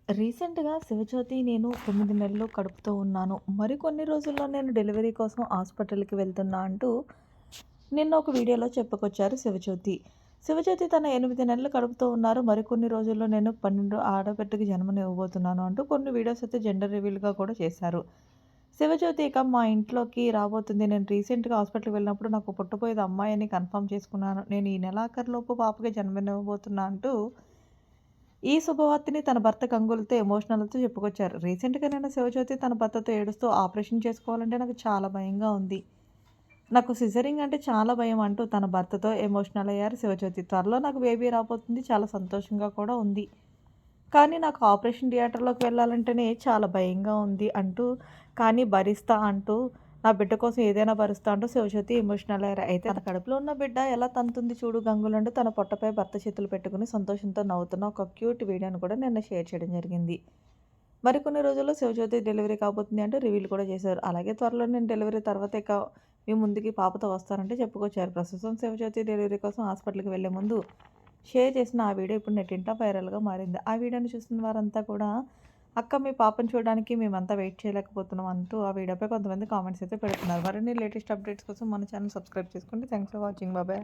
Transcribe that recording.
రీసెంట్‌గా శివజ్యోతి నేను 9 నెలలు కడుపుతో ఉన్నాను. మరికొన్ని రోజుల్లో నేను డెలివరీ కోసం హాస్పిటల్‌కి వెళ్తున్నా అంటూ నిన్న ఒక వీడియోలో చెప్పుకొచ్చారు శివజ్యోతి. శివజ్యోతి తన 8 నెలలు కడుపుతో ఉన్నారు. మరికొన్ని రోజుల్లో నేను 12 ఆడబిడ్డకి జన్మనివ్వబోతున్నాను అంటూ కొన్ని వీడియోస్ అయితే జెండర్ రివీల్‌గా కూడా చేశారు. శివజ్యోతి ఇక మా ఇంట్లోకి రాబోతుంది. నేను రీసెంట్‌గా హాస్పిటల్‌కి వెళ్ళినప్పుడు నాకు పుట్టబోయేది అమ్మాయి అని కన్ఫర్మ్ చేసుకున్నాను. నేను ఈ నెలాఖరులోపు పాపకి జన్మనివ్వబోతున్నా అంటూ ఈ శుభవార్తని తన భర్త గంగూలతో ఎమోషనల్‌తో చెప్పుకొచ్చారు. రీసెంట్‌గా నేను శివజ్యోతి తన భర్తతో ఏడుస్తూ ఆపరేషన్ చేసుకోవాలంటే నాకు చాలా భయంగా ఉంది. నాకు సిజరింగ్ అంటే చాలా భయం అంటూ తన భర్తతో ఎమోషనల్ అయ్యారు శివజ్యోతి. త్వరలో నాకు బేబీ రాబోతుంది. చాలా సంతోషంగా కూడా ఉంది. కానీ నాకు ఆపరేషన్ థియేటర్‌లోకి వెళ్ళాలంటేనే చాలా భయంగా ఉంది అంటూ, కానీ భరిస్తా అంటూ, నా బిడ్డ కోసం ఏదైనా భరిస్తా అంటూ శివజ్యోతి ఎమోషనల్ అయ్యారు. అయితే తన కడుపులో ఉన్న బిడ్డ ఎలా తంతుంది చూడు గంగులంటూ తన పొట్టపై భర్త చేతులు పెట్టుకొని సంతోషంతో నవ్వుతున్న ఒక క్యూట్ వీడియోని కూడా నిన్న షేర్ చేయడం జరిగింది. మరికొన్ని రోజుల్లో శివజ్యోతి డెలివరీ కాబోతుంది అంటూ రివీల్ కూడా చేశారు. అలాగే త్వరలో నేను డెలివరీ తర్వాత ఇక మీ ముందుకి పాపతో వస్తానంటే చెప్పుకొచ్చారు. ప్రస్తుతం శివజ్యోతి డెలివరీ కోసం హాస్పిటల్‌కి వెళ్ళే ముందు షేర్ చేసిన ఆ వీడియో ఇప్పుడు నెట్టింట వైరల్‌గా మారింది. ఆ వీడియోని చూస్తున్న వారంతా కూడా "అక్క మీ పాపను చూడడానికి మేమంతా వెయిట్ చేయలేకపోతున్నాం" అంటూ ఆ వీడియోపై కొంతమంది కామెంట్స్ అయితే పెడుతున్నారు. మరిన్ని లేటెస్ట్ అప్డేట్స్ కోసం మన ఛానల్ సబ్స్క్రైబ్ చేసుకోండి. Thanks for watching. Bye bye.